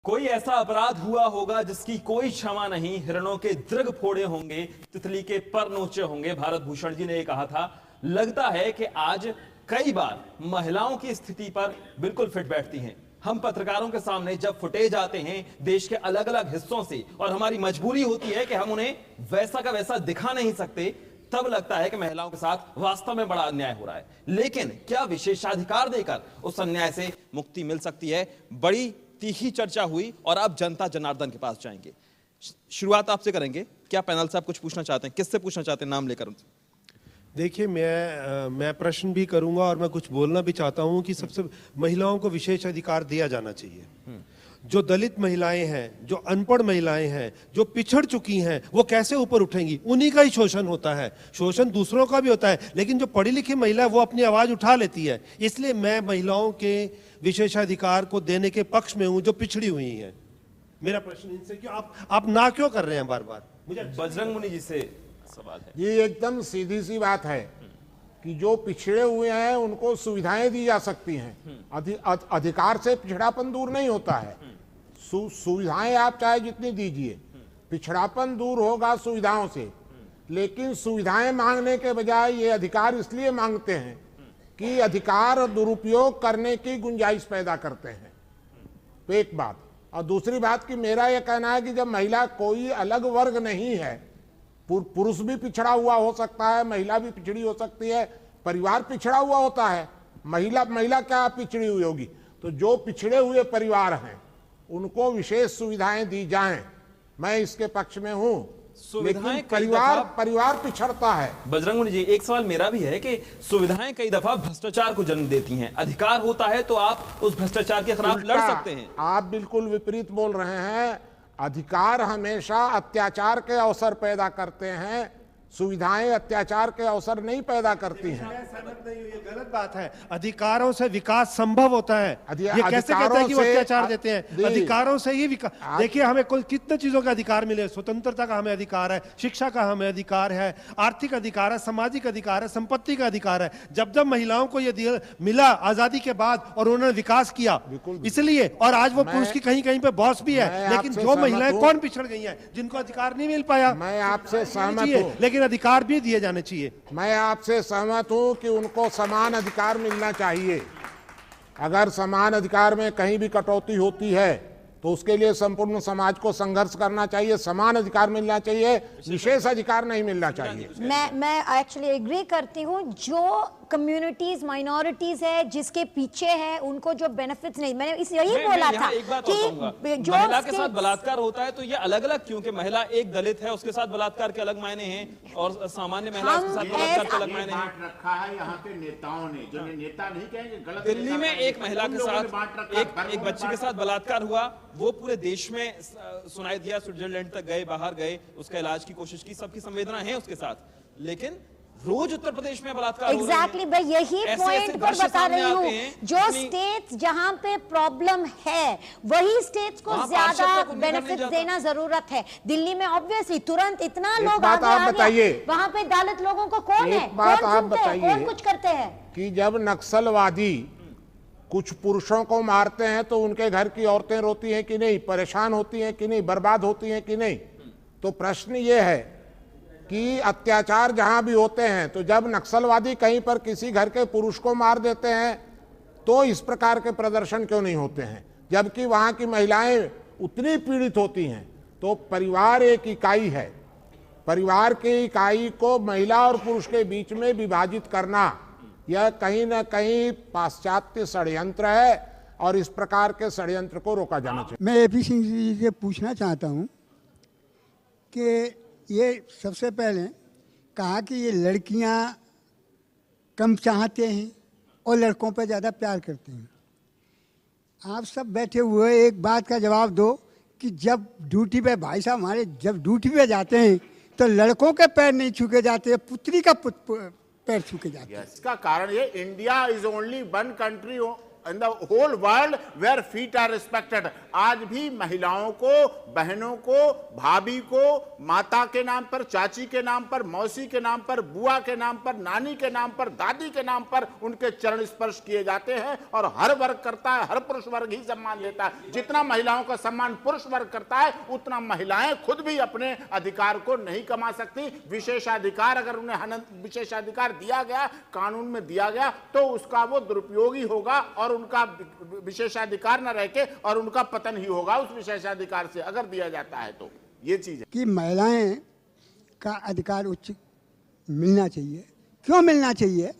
कोई ऐसा अपराध हुआ होगा जिसकी कोई क्षमा नहीं, हिरणों के दृग फोड़े होंगे, तितली के पर नोचे होंगे। भारत भूषण जी ने यह कहा था। लगता है कि आज कई बार महिलाओं की स्थिति पर बिल्कुल फिट बैठती हैं। हम पत्रकारों के सामने जब फुटेज आते हैं देश के अलग अलग हिस्सों से, और हमारी मजबूरी होती है कि हम उन्हें वैसा का वैसा दिखा नहीं सकते, तब लगता है कि महिलाओं के साथ वास्तव में बड़ा अन्याय हो रहा है। लेकिन क्या विशेषाधिकार देकर उस अन्याय से मुक्ति मिल सकती है? बड़ी तीखी चर्चा हुई और अब जनता जनार्दन के पास जाएंगे। शुरुआत आपसे करेंगे। क्या पैनल से आप कुछ पूछना चाहते हैं? किससे पूछना चाहते हैं? नाम लेकर उनसे। देखिए, मैं प्रश्न भी करूंगा और मैं कुछ बोलना भी चाहता हूं कि सबसे महिलाओं को विशेष अधिकार दिया जाना चाहिए। जो दलित महिलाएं हैं, जो अनपढ़ महिलाएं हैं, जो पिछड़ चुकी हैं, वो कैसे ऊपर उठेंगी? उन्हीं का ही शोषण होता है। शोषण दूसरों का भी होता है, लेकिन जो पढ़ी लिखी महिला है वो अपनी आवाज उठा लेती है। इसलिए मैं महिलाओं के विशेषाधिकार को देने के पक्ष में हूं जो पिछड़ी हुई हैं। मेरा प्रश्न इनसे क्यों आप ना क्यों कर रहे हैं बार बार? मुझे बजरंग मुनि जी से सवाल है। ये एकदम सीधी सी बात है कि जो पिछड़े हुए हैं उनको सुविधाएं दी जा सकती हैं। अधिकार से पिछड़ापन दूर नहीं होता है। सुविधाएं आप चाहे जितनी दीजिए, पिछड़ापन दूर होगा सुविधाओं से। लेकिन सुविधाएं मांगने के बजाय ये अधिकार इसलिए मांगते हैं कि अधिकार दुरुपयोग करने की गुंजाइश पैदा करते हैं। तो एक बात। और दूसरी बात कि मेरा यह कहना है कि जब महिला कोई अलग वर्ग नहीं है, पुरुष भी पिछड़ा हुआ हो सकता है, महिला भी पिछड़ी हो सकती है, परिवार पिछड़ा हुआ होता है। महिला क्या पिछड़ी हुई होगी? तो जो पिछड़े हुए परिवार हैं उनको विशेष सुविधाएं दी जाएं। मैं इसके पक्ष में हूं। लेकिन परिवार पिछड़ता है। बजरंग मुनि जी, एक सवाल मेरा भी है कि सुविधाएं कई दफा भ्रष्टाचार को जन्म देती हैं। अधिकार होता है तो आप उस भ्रष्टाचार के खिलाफ लड़ सकते हैं। आप बिल्कुल विपरीत बोल रहे हैं। अधिकार हमेशा अत्याचार के अवसर पैदा करते हैं, सुविधाएं अत्याचार के अवसर नहीं पैदा करती हैं। सहमत नहीं हूं, ये गलत बात है। अधिकारों से विकास संभव होता है। ये कैसे कहते हैं कि वो अत्याचार देते हैं? अधिकारों से ही विकास। देखिए, हमें कुल कितने चीजों का अधिकार मिले। स्वतंत्रता का हमें अधिकार है, शिक्षा का हमें अधिकार है, आर्थिक अधिकार है, सामाजिक अधिकार है, संपत्ति का अधिकार है। जब जब महिलाओं को ये मिला आजादी के बाद और उन्होंने विकास किया, इसलिए। और आज वो पुरुष की कहीं कहीं पे बॉस भी है। लेकिन जो महिलाएं कौन पिछड़ गई हैं जिनको अधिकार नहीं मिल पाया? मैं आपसे सहमत हूं, लेकिन अधिकार भी दिए जाने चाहिए। मैं आपसे सहमत हूं कि उनको समान अधिकार मिलना चाहिए। अगर समान अधिकार में कहीं भी कटौती होती है तो उसके लिए संपूर्ण समाज को संघर्ष करना चाहिए। समान अधिकार मिलना चाहिए, विशेष अधिकार नहीं मिलना चाहिए। मैं एक्चुअली एग्री करती हूँ। जो कम्युनिटीज माइनॉरिटीज है जिसके पीछे है उनको जो बेनिफिट्स नहीं, मैंने यही बोला था कि जो महिला के साथ बलात्कार होता है तो ये अलग अलग क्योंकि महिला एक दलित है, उसके साथ बलात्कार के अलग मायने हैं और सामान्य महिला के साथ बलात्कार के अलग मायने हैं। रखा है यहाँ पे नेताओं ने, जो नेता नहीं कहेंगे गलत। दिल्ली में एक महिला के साथ एक बच्ची के साथ बलात्कार हुआ, वो पूरे देश में सुनाई दिया। स्विट्जरलैंड तक गए, बाहर गए, उसका इलाज की कोशिश की, सबकी संवेदना है उसके साथ। लेकिन रोज उत्तर प्रदेश में बलात्कार एग्जैक्टली मैं यही पॉइंट पर बता रही हूँ। जो स्टेट्स जहां पे प्रॉब्लम है वही स्टेट्स को ज्यादा बेनिफिट देना जरूरत है। दिल्ली में ऑब्वियसली तुरंत इतना लोग आगे, वहां पे दलित लोगों को कौन है, कौन कुछ करते हैं? कि जब नक्सलवादी कुछ पुरुषों को मारते हैं तो उनके घर की औरतें रोती हैं कि नहीं, परेशान होती हैं कि नहीं, बर्बाद होती हैं कि नहीं? तो प्रश्न ये है कि अत्याचार जहां भी होते हैं, तो जब नक्सलवादी कहीं पर किसी घर के पुरुष को मार देते हैं तो इस प्रकार के प्रदर्शन क्यों नहीं होते हैं? जबकि वहां की महिलाएं उतनी पीड़ित होती हैं। तो परिवार एक इकाई है। परिवार की इकाई को महिला और पुरुष के बीच में विभाजित करना यह कहीं ना कहीं पाश्चात्य षड्यंत्र है और इस प्रकार के षड्यंत्र को रोका जाना चाहिए। मैं एपी सिंह जी से पूछना चाहता हूं कि ये सबसे पहले कहा कि ये लड़कियां कम चाहते हैं और लड़कों पर ज़्यादा प्यार करते हैं। आप सब बैठे हुए एक बात का जवाब दो कि जब ड्यूटी पे भाई साहब हमारे जब ड्यूटी पे जाते हैं तो लड़कों के पैर नहीं छूके जाते, पुत्री का पैर छूके जाते हैं। इसका कारण ये India is only one country in the whole world where feet are respected. आज भी महिलाओं को, बहनों को, भाभी को माता के नाम पर, चाची के नाम पर, मौसी के नाम पर, बुआ के नाम पर, नानी के नाम पर, दादी के नाम पर उनके चरण स्पर्श किए जाते हैं। और हर वर्ग करता है, हर पुरुष वर्ग ही सम्मान लेता है। जितना महिलाओं का सम्मान पुरुष वर्ग करता है, उतना महिलाएं खुद भी अपने अधिकार को नहीं कमा सकती। विशेषाधिकार, अगर उन्हें विशेषाधिकार दिया गया, कानून में दिया गया, तो उसका वो दुरुपयोग ही होगा और उनका विशेषाधिकार न रह के और उनका पतन ही होगा उस विशेषाधिकार से, अगर दिया जाता है तो। ये चीज है कि महिलाएं का अधिकार उच्च मिलना चाहिए। क्यों मिलना चाहिए?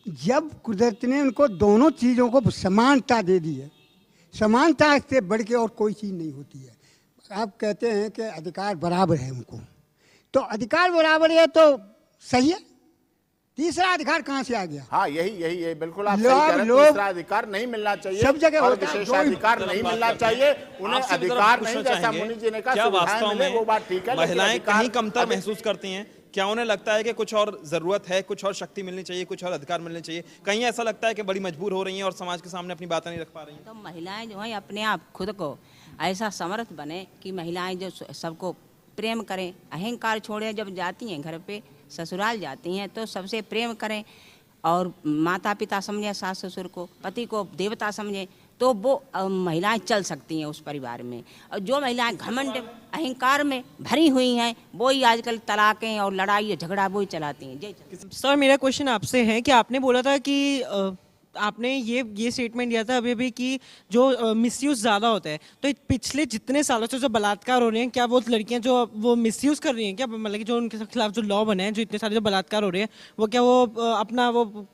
जब कुदरत ने उनको दोनों चीज़ों को समानता दे दी है, समानता से बढ़ के और कोई चीज़ नहीं होती है। आप कहते हैं कि अधिकार बराबर है उनको, तो अधिकार बराबर है तो सही है। तीसरा अधिकार कहाँ से आ गया? हाँ, यही बिल्कुल आप सही कह रहे हैं। तीसरा अधिकार नहीं मिलना चाहिए, सब जगह और होता है, विशेषाधिकार नहीं मिलना चाहिए। उन्हें अधिकार नहीं, जैसा मुनि जी ने कहा, क्या वास्तव मिले, वो बात ठीक है, में महिलाएं लेकिन कहीं कमतर महसूस करती हैं? क्या उन्हें लगता है कि कुछ और जरूरत है, कुछ और शक्ति मिलनी चाहिए, कुछ और अधिकार मिलने चाहिए? कहीं ऐसा लगता है कि बड़ी मजबूर हो रही हैं और समाज के सामने अपनी बातें नहीं रख पा रही हैं? तो महिलाएं जो है अपने आप खुद को ऐसा समर्थ बने कि महिलाएं जो सबको प्रेम करें, अहंकार छोड़े। जब जाती हैं घर पे, ससुराल जाती हैं, तो सबसे प्रेम करें और माता पिता समझें, सास ससुर को, पति को देवता समझें, तो वो महिलाएं चल सकती हैं उस परिवार में। और जो महिलाएं घमंड अहंकार में भरी हुई हैं, वो ही आजकल तलाकें और लड़ाई झगड़ा वो ही चलाती हैं। सर, मेरा क्वेश्चन आपसे है कि आपने बोला था कि आपने ये स्टेटमेंट दिया था अभी कि जो मिसयूज ज़्यादा होता है, तो पिछले जितने सालों से जो बलात्कार हो रहे हैं, क्या वो लड़कियां जो वो मिसयूज कर रही हैं क्या? मतलब कि जो उनके खिलाफ जो लॉ बने हैं, जो इतने सारे जो बलात्कार हो रहे हैं, वो क्या वो अपना वो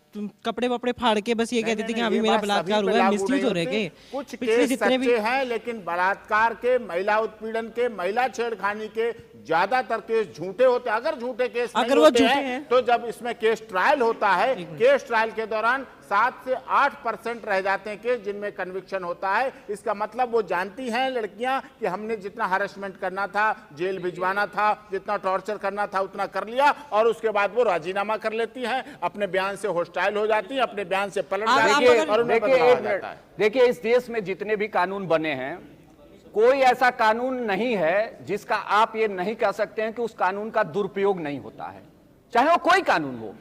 कपड़े वपड़े फाड़ के बस ये कहते थे कि अभी मेरा बलात्कार हुआ है, मिसयूज हो रहे हैं? कुछ केस सच्चे हैं, लेकिन बलात्कार के, महिला उत्पीड़न के, महिला छेड़खानी के ज्यादातर केस झूठे होते हैं। अगर झूठे केस अगर वो झूठे हैं, तो जब इसमें केस ट्रायल होता है, केस ट्रायल के दौरान 7 से 8% रह जाते हैं केस जिनमें कन्विक्शन होता है। इसका मतलब वो जानती हैं लड़कियां कि हमने जितना हरेसमेंट करना था, जेल भिजवाना था, जितना टॉर्चर करना था, उतना कर लिया, और उसके बाद वो राजीनामा कर लेती हैं, अपने बयान से होस्टाइल हो जाती हैं, अपने बयान से पलट जाती हैं और उन्हें बदलाव आ जाता है। देखिए, इस देश में जितने भी कानून बने हैं, कोई ऐसा कानून नहीं है जिसका आप ये नहीं कह सकते हैं कि उस कानून का दुरुपयोग नहीं होता है, चाहे वो कोई कानून हो।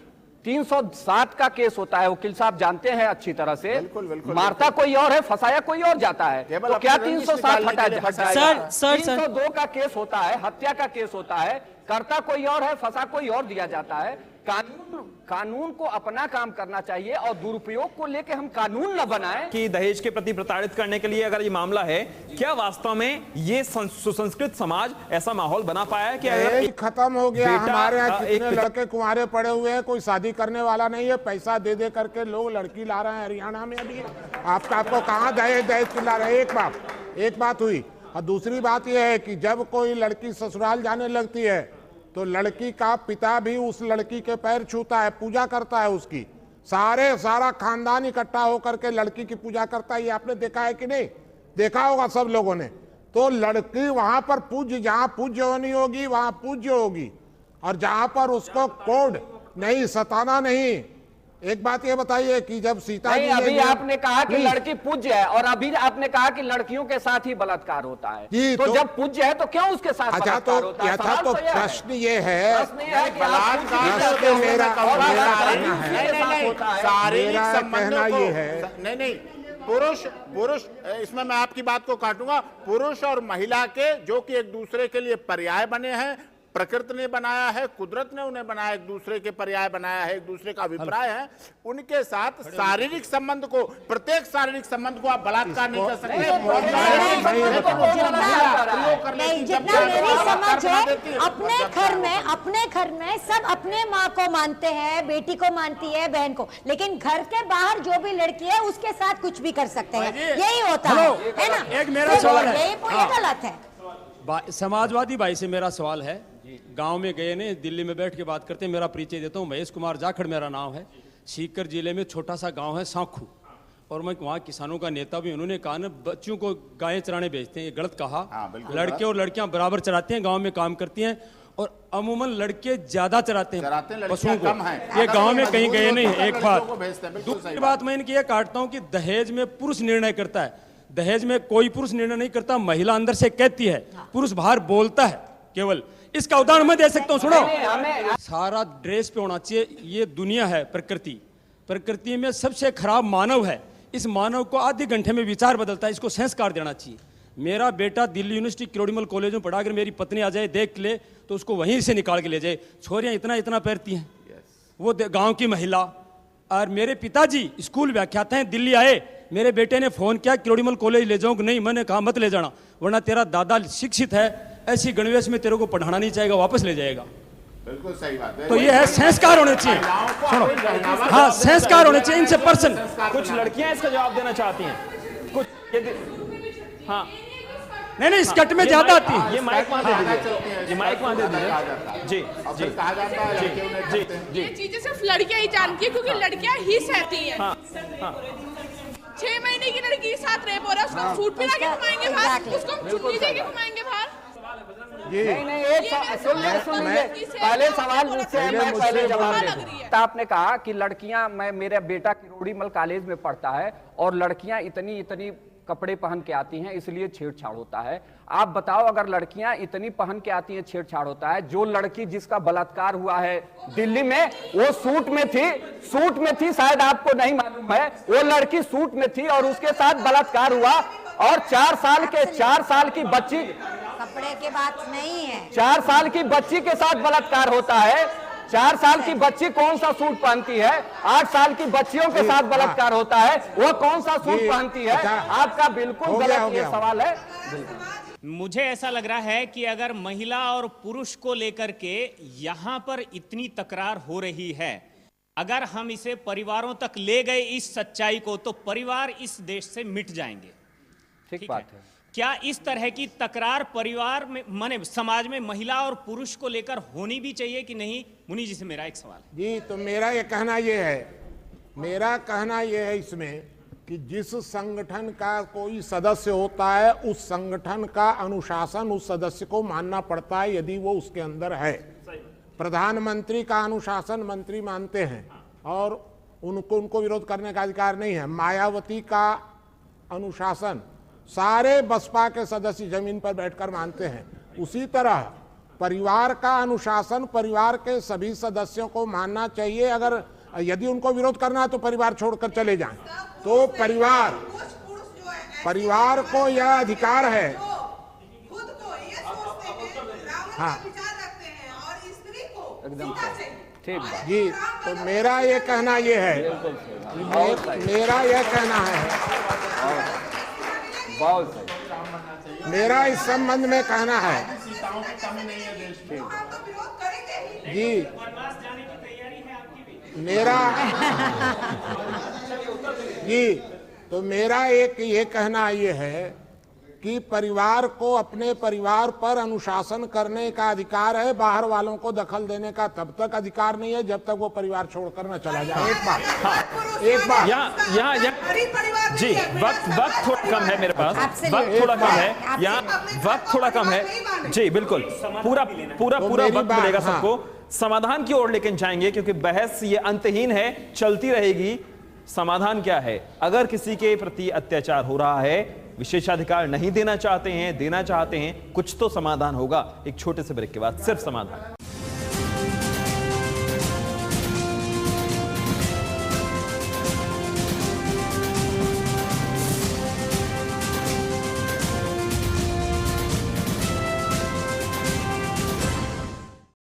307 का केस होता है, वकील साहब जानते हैं अच्छी तरह से। बिल्कुल, मारता कोई और है, फंसाया कोई और जाता है, तो क्या 307 हटा जाएगा? सर 302 का केस होता है, हत्या का केस होता है, करता कोई और है, फंसा कोई और दिया जाता है। कानून को अपना काम करना चाहिए और दुरुपयोग को लेके हम कानून न बनाएं। कि दहेज के प्रति प्रताड़ित करने के लिए अगर ये मामला है, क्या वास्तव में ये सुसंस्कृत समाज ऐसा माहौल बना पाया है कि अगर खत्म हो गया? हमारे यहाँ कितने लड़के कुंवारे पड़े हुए हैं, कोई शादी करने वाला नहीं है, पैसा दे दे करके लोग लड़की ला रहे हैं। हरियाणा में अभी आपको कहाँ दहेज चिल्ला रहे? एक बात हुई। और दूसरी बात यह है कि जब कोई लड़की ससुराल जाने लगती है, तो लड़की का पिता भी उस लड़की के पैर छूता है, पूजा करता है उसकी। सारा खानदान इकट्ठा होकर के लड़की की पूजा करता है। ये आपने देखा है कि नहीं? देखा होगा सब लोगों ने। तो लड़की वहां पर पूज्य, जहां पूज्य होनी होगी वहां पूज्य होगी, और जहां पर उसको कोड नहीं, सताना नहीं। एक बात ये बताइए कि जब सीता जी अभी आपने कहा कि लड़की पूज्य है, और अभी आपने कहा कि लड़कियों के साथ ही बलात्कार होता है, तो जब पूज्य है तो क्यों उसके साथ बलात्कार होता है? तो प्रश्न ये है, शारीरिक संबंधों को नहीं, पुरुष, इसमें मैं आपकी बात को काटूंगा। पुरुष और महिला के, जो कि एक दूसरे के लिए पर्याय बने हैं, प्रकृति ने बनाया है, कुदरत ने उन्हें बनाया, एक दूसरे के पर्याय बनाया है, एक दूसरे का अभिप्राय है, उनके साथ शारीरिक संबंध को, प्रत्येक शारीरिक संबंध को आप बलात्कार नहीं कर सकते। जितना मेरी समझ है, अपने घर में सब अपने माँ को मानते हैं, बेटी को मानती है, बहन को, लेकिन घर के बाहर जो भी लड़की है उसके साथ कुछ भी कर सकते हैं। यही होता है ना? एक मेरा सवाल है, यही गलत है। समाजवादी भाई से मेरा सवाल है। गांव में गए ने, दिल्ली में बैठ के बात करते हैं। मेरा परिचय देता हूँ, महेश कुमार जाखड़ मेरा नाम है। सीकर जिले में छोटा सा गांव है सांखू, और मैं वहाँ किसानों का नेता भी। उन्होंने कहा ना, बच्चों को गायें चराने भेजते हैं, ये गलत कहा। लड़के और लड़कियां बराबर चराते हैं, गांव में काम करती हैं। और अमूमन लड़के ज्यादा चराते हैं लड़कियां पशुओं को। कम हैं। ये अगर गांव में वो कहीं मजबूर गए हो नहीं तो है। एक लड़कियों बात को भेजते हैं, बिल्कुल सही दूसरी बात मैं इनकी ये काटता हूं कि दहेज में पुरुष निर्णय करता है। दहेज में कोई पुरुष निर्णय नहीं करता, महिला अंदर से कहती है, पुरुष बाहर बोलता है केवल। इसका उदाहरण मैं दे सकता हूँ, सुनो। सारा ड्रेस पे होना चाहिए। ये दुनिया है प्रकृति, प्रकृति में सबसे खराब मानव है। इस मानव को आधे घंटे में विचार बदलता है, इसको संस्कार देना चाहिए। मेरा बेटा दिल्ली यूनिवर्सिटी किरोड़ीमल कॉलेज में पढ़ा, अगर मेरी पत्नी आ जाए देख ले तो उसको वहीं से निकाल के ले जाए। छोरियां इतना इतना पहनती हैं, वो गांव की महिला। और मेरे पिताजी स्कूल व्याख्याता हैं, दिल्ली आए, मेरे बेटे ने फोन किया किरोड़ीमल कॉलेज ले जाऊं कि नहीं, मैंने कहा मत ले जाना, वरना तेरा दादा शिक्षित है, ऐसी गणवेश में तेरे को पढ़ाना नहीं चाहेगा, वापस ले जाएगा। बिल्कुल सही बात है। तो ये है संस्कार होने चाहिए। सुनो, हाँ संस्कार होने चाहिए इनसे पर्सन। कुछ लड़कियां इसका जवाब देना चाहती हैं, कुछ हाँ नहीं स्कर्ट में ज्यादा आती है। ये माइक वहां दे दीजिए, ये माइक वहां दे दीजिए। जी जी कहा जाता है लड़कियों ने जी करते हैं। जी ये चीजें सिर्फ लड़कियां ही जानती है, क्योंकि लड़कियां ही सहती हैं। हाँ हाँ 6 महीने की लड़की के साथ रेप हो रहा है, उसको हम सूट पिला के घुमाएंगे बाहर, उसको हम चुन्नी दे के घुमाएंगे बाहर। नहीं एक सुन लीजिए, पहले सवाल मुझसे है, मैं पहले जवाब दे दूं। तो आपने कहा कि लड़कियां, मैं मेरा बेटा किरोड़ीमल कॉलेज में पढ़ता है और लड़कियां इतनी इतनी कपड़े पहन के आती हैं, इसलिए छेड़छाड़ होता है। आप बताओ, अगर लड़कियां इतनी पहन के आती हैं, छेड़छाड़ होता है। जो लड़की जिसका बलात्कार हुआ है दिल्ली में, वो सूट में थी, शायद आपको नहीं मालूम है, वो लड़की सूट में थी और उसके साथ बलात्कार हुआ। और 4 साल की बच्ची, कपड़े के बात नहीं है, 4 साल की बच्ची के साथ बलात्कार होता है। 4 साल की बच्ची कौन सा सूट पहनती है? 8 साल की बच्चियों के साथ बलात्कार होता है, वो कौन सा सूट पहनती है? आपका बिल्कुल गलत ये सवाल है। मुझे ऐसा लग रहा है कि अगर महिला और पुरुष को लेकर के यहाँ पर इतनी तकरार हो रही है, अगर हम इसे परिवारों तक ले गए इस सच्चाई को, तो परिवार इस देश से मिट जाएंगे। ठीक बात है। क्या इस तरह की तकरार परिवार में, माने समाज में महिला और पुरुष को लेकर होनी भी चाहिए कि नहीं? मुनि जी से मेरा एक सवाल है। जी, तो मेरा कहना ये है इसमें कि जिस संगठन का कोई सदस्य होता है, उस संगठन का अनुशासन उस सदस्य को मानना पड़ता है, यदि वो उसके अंदर है। प्रधानमंत्री का अनुशासन मंत्री मानते हैं और उनको विरोध करने का अधिकार नहीं है। मायावती का अनुशासन सारे बसपा के सदस्य जमीन पर बैठकर मानते हैं। उसी तरह परिवार का अनुशासन परिवार के सभी सदस्यों को मानना चाहिए। अगर यदि उनको विरोध करना है तो परिवार छोड़कर चले जाएं। तो परिवार को यह अधिकार है। हाँ एकदम ठीक बात जी, तो मेरा ये कहना ये है, मेरा यह कहना है, बहुत सही। मेरा इस संबंध में कहना है जी, मेरा जी, तो मेरा एक ये कहना ये है कि परिवार को अपने परिवार पर अनुशासन करने का अधिकार है, बाहर वालों को दखल देने का तब तक अधिकार नहीं है जब तक वो परिवार छोड़कर न चला जाए। एक बात यहाँ जी, वक्त थोड़ा कम है मेरे पास, वक्त थोड़ा कम है, यहाँ वक्त थोड़ा कम है जी, बिल्कुल पूरा वक्त मिलेगा सबको। समाधान की ओर लेकिन जाएंगे, क्योंकि बहस ये अंतहीन है, चलती रहेगी। समाधान क्या है? अगर किसी के प्रति अत्याचार हो रहा है, विशेषाधिकार नहीं देना चाहते हैं, देना चाहते हैं, कुछ तो समाधान होगा। एक छोटे से ब्रेक के बाद सिर्फ समाधान।